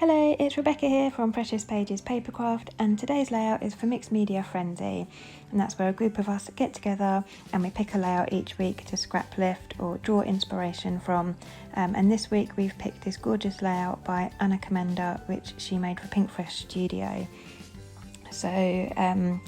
Hello, it's Rebecca here from Precious Pages Papercraft, and today's layout is for Mixed Media Frenzy, and that's where a group of us get together and we pick a layout each week to scrap lift or draw inspiration from. And this week we've picked this gorgeous layout by Anna Komenda, which she made for Pink Fresh Studio. So I'm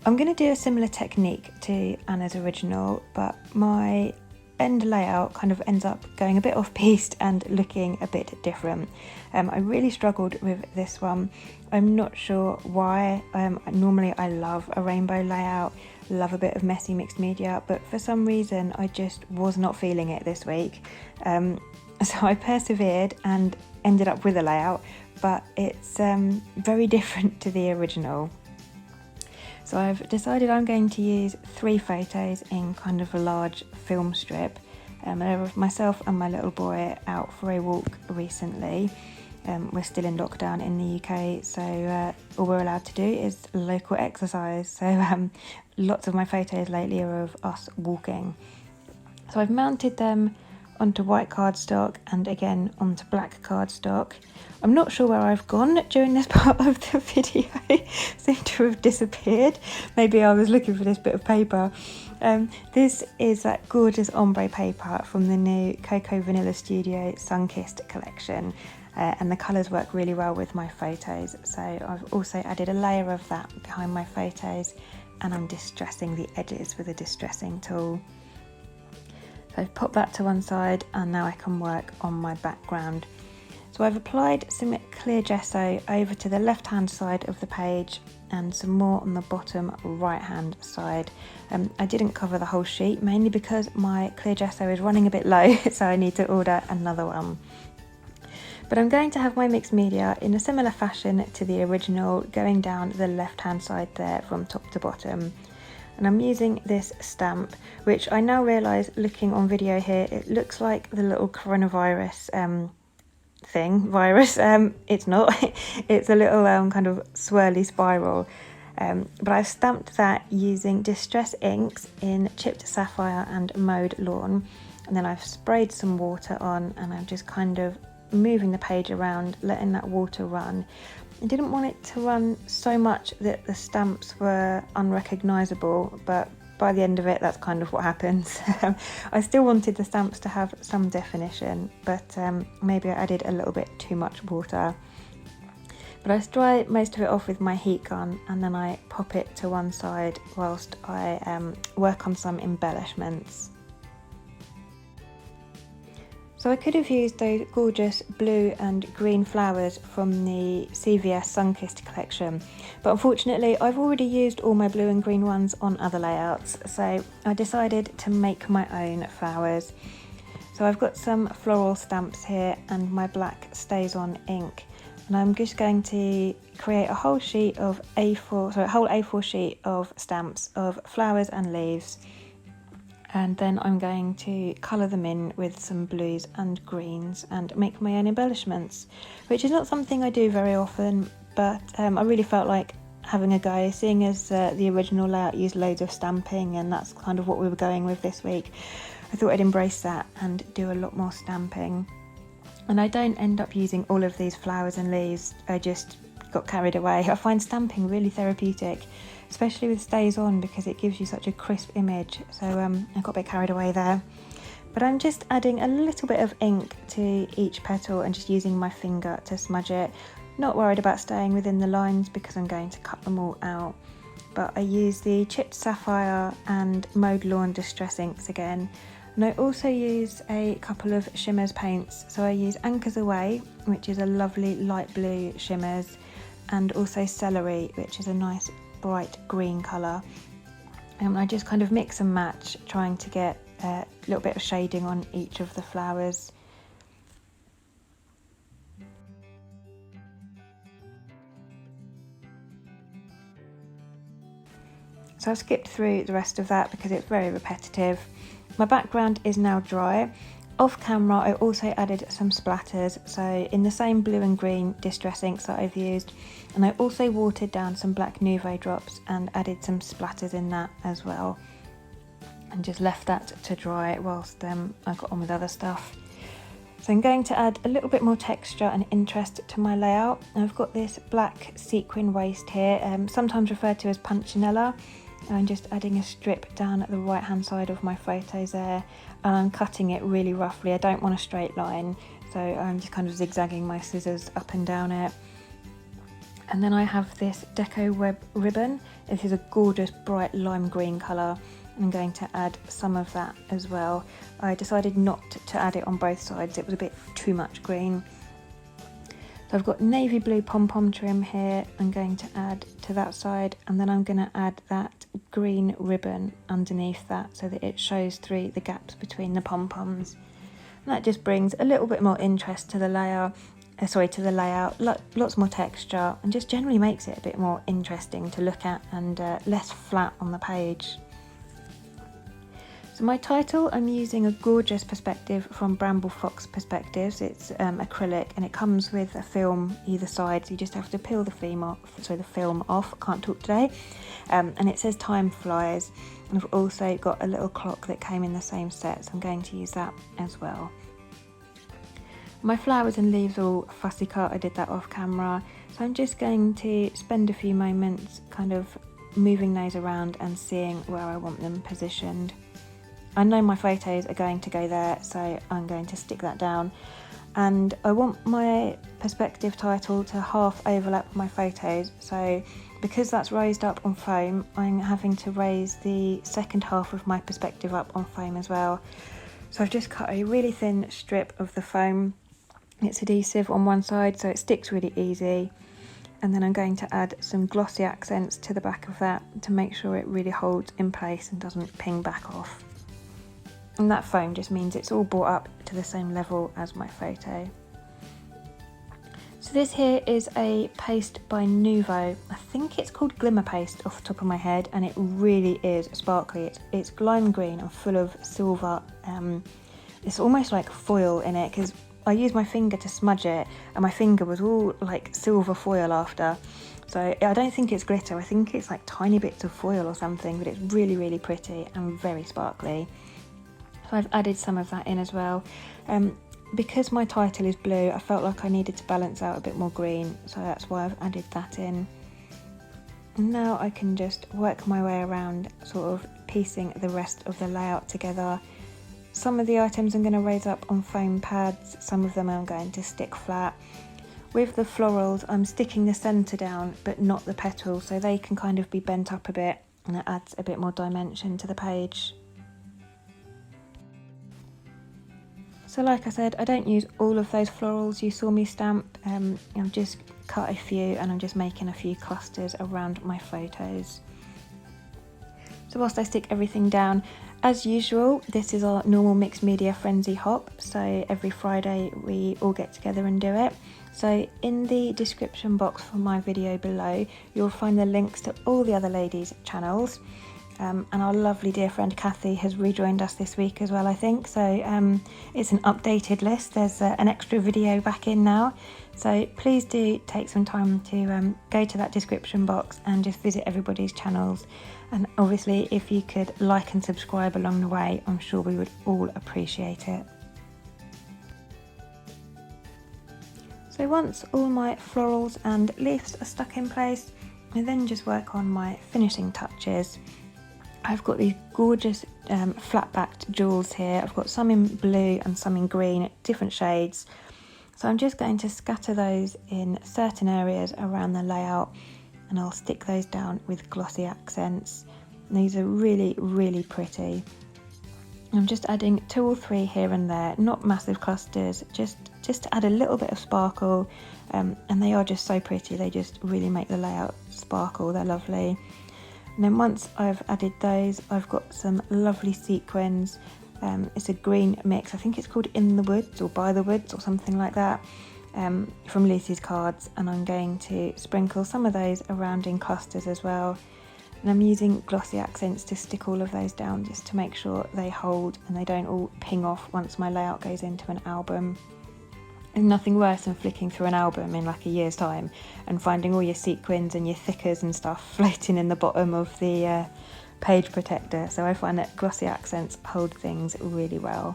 going to do a similar technique to Anna's original, but my end layout kind of ends up going a bit off piste and looking a bit different. I really struggled with this one. I'm not sure why. Normally I love a rainbow layout, love a bit of messy mixed media, but for some reason I just was not feeling it this week. So I persevered and ended up with a layout, but it's very different to the original. So I've decided I'm going to use 3 photos in kind of a large film strip. Of myself and my little boy out for a walk recently. We're still in lockdown in the UK, so all we're allowed to do is local exercise. So lots of my photos lately are of us walking. So I've mounted them onto white cardstock and again onto black cardstock. I'm not sure where I've gone during this part of the video. Seem to have disappeared. Maybe I was looking for this bit of paper. This is that gorgeous ombre paper from the new Cocoa Vanilla Studio Sunkissed collection, and the colours work really well with my photos. So I've also added a layer of that behind my photos, and I'm distressing the edges with a distressing tool. So I've popped that to one side, and now I can work on my background. So I've applied some clear gesso over to the left hand side of the page and some more on the bottom right hand side. I didn't cover the whole sheet, mainly because my clear gesso is running a bit low, so I need to order another one. But I'm going to have my mixed media in a similar fashion to the original, going down the left hand side there from top to bottom. And I'm using this stamp, which I now realise, looking on video here, it looks like the little coronavirus virus. It's not. It's a little kind of swirly spiral. But I've stamped that using Distress inks in Chipped Sapphire and Mowed Lawn. And then I've sprayed some water on, and I'm just kind of moving the page around, letting that water run. I didn't want it to run so much that the stamps were unrecognisable, but by the end of it, that's kind of what happens. I still wanted the stamps to have some definition, but maybe I added a little bit too much water. But I dry most of it off with my heat gun, and then I pop it to one side whilst I work on some embellishments. So I could have used those gorgeous blue and green flowers from the CVS Sunkissed collection, but unfortunately I've already used all my blue and green ones on other layouts, so I decided to make my own flowers. So I've got some floral stamps here and my black Stays On ink, and I'm just going to create a whole A4 sheet of stamps of flowers and leaves. And then I'm going to colour them in with some blues and greens and make my own embellishments, which is not something I do very often, but I really felt like having a go, seeing as the original layout used loads of stamping, and that's kind of what we were going with this week. I thought I'd embrace that and do a lot more stamping. And I don't end up using all of these flowers and leaves, I just got carried away. I find stamping really therapeutic, especially with Stays On, because it gives you such a crisp image. So I got a bit carried away there. But I'm just adding a little bit of ink to each petal and just using my finger to smudge it. Not worried about staying within the lines because I'm going to cut them all out. But I use the Chipped Sapphire and Mowed Lawn Distress inks again. And I also use a couple of shimmers paints. So I use Anchors Away, which is a lovely light blue shimmers, and also Celery, which is a nice bright green colour. And I just kind of mix and match, trying to get a little bit of shading on each of the flowers. So I've skipped through the rest of that because it's very repetitive. My background is now dry. Off camera I also added some splatters, so in the same blue and green distress inks that I've used, and I also watered down some black Nouveau drops and added some splatters in that as well, and just left that to dry whilst I got on with other stuff. So I'm going to add a little bit more texture and interest to my layout. I've got this black sequin waist here, sometimes referred to as punchinella. I'm just adding a strip down at the right hand side of my photos there, and I'm cutting it really roughly. I don't want a straight line, so I'm just kind of zigzagging my scissors up and down it. And then I have this Deco Web ribbon. This is a gorgeous bright lime green colour. I'm going to add some of that as well. I decided not to add it on both sides, it was a bit too much green. So I've got navy blue pom-pom trim here, I'm going to add to that side, and then I'm going to add that green ribbon underneath that so that it shows through the gaps between the pom-poms. And that just brings a little bit more interest to the layout, lots more texture, and just generally makes it a bit more interesting to look at and less flat on the page. So my title, I'm using a gorgeous perspective from Bramble Fox Perspectives. It's acrylic, and it comes with a film either side, so you just have to peel the film off. I can't talk today. And it says time flies. And I've also got a little clock that came in the same set, so I'm going to use that as well. My flowers and leaves are all fussy cut, I did that off camera. So I'm just going to spend a few moments kind of moving those around and seeing where I want them positioned. I know my photos are going to go there, so I'm going to stick that down. And I want my perspective title to half overlap my photos, so because that's raised up on foam, I'm having to raise the second half of my perspective up on foam as well. So I've just cut a really thin strip of the foam. It's adhesive on one side, so it sticks really easy. And then I'm going to add some glossy accents to the back of that to make sure it really holds in place and doesn't ping back off. And that foam just means it's all brought up to the same level as my photo. So this here is a paste by Nuvo. I think it's called Glimmer Paste off the top of my head, and it really is sparkly. It's lime green and full of silver. It's almost like foil in it, because I used my finger to smudge it and my finger was all like silver foil after. So I don't think it's glitter, I think it's like tiny bits of foil or something, but it's really, really pretty and very sparkly. So I've added some of that in as well. Because my title is blue, I felt like I needed to balance out a bit more green, so that's why I've added that in. And now I can just work my way around, sort of piecing the rest of the layout together. Some of the items I'm going to raise up on foam pads, some of them I'm going to stick flat. With the florals, I'm sticking the centre down, but not the petals, so they can kind of be bent up a bit, and it adds a bit more dimension to the page. So like I said, I don't use all of those florals you saw me stamp. I've just cut a few, and I'm just making a few clusters around my photos. So whilst I stick everything down, as usual, this is our normal mixed media frenzy hop. So every Friday we all get together and do it. So in the description box for my video below, you'll find the links to all the other ladies' channels. And our lovely dear friend Kathy has rejoined us this week as well, I think. So it's an updated list. There's an extra video back in now. So please do take some time to go to that description box and just visit everybody's channels. And obviously, if you could like and subscribe along the way, I'm sure we would all appreciate it. So once all my florals and leaves are stuck in place, I then just work on my finishing touches. I've got these gorgeous flat-backed jewels here. I've got some in blue and some in green, different shades. So I'm just going to scatter those in certain areas around the layout, and I'll stick those down with glossy accents. And these are really, really pretty. I'm just adding 2 or 3 here and there, not massive clusters, just to add a little bit of sparkle. And they are just so pretty. They just really make the layout sparkle. They're lovely. And then once I've added those, I've got some lovely sequins. It's a green mix. I think it's called In the Woods or By the Woods or something like that, from Lucy's cards. And I'm going to sprinkle some of those around in clusters as well. And I'm using glossy accents to stick all of those down just to make sure they hold and they don't all ping off once my layout goes into an album. There's nothing worse than flicking through an album in like a year's time and finding all your sequins and your thickers and stuff floating in the bottom of the page protector. So I find that glossy accents hold things really well.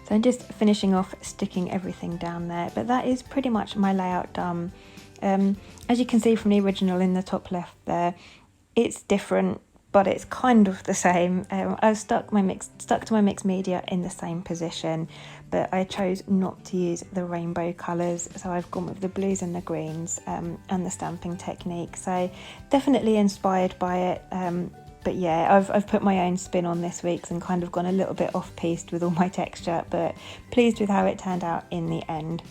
So I'm just finishing off sticking everything down there, but that is pretty much my layout done. As you can see from the original in the top left there, it's different, but it's kind of the same. I've stuck to my mixed media in the same position, but I chose not to use the rainbow colours, so I've gone with the blues and the greens and the stamping technique. So definitely inspired by it. But yeah, I've put my own spin on this week's and kind of gone a little bit off-piste with all my texture, but pleased with how it turned out in the end.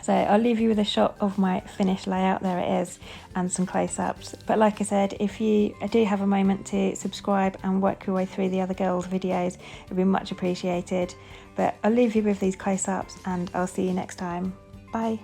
So I'll leave you with a shot of my finished layout, there it is, and some close-ups. But like I said, if you do have a moment to subscribe and work your way through the other girls' videos, it would be much appreciated. But I'll leave you with these close-ups and I'll see you next time. Bye.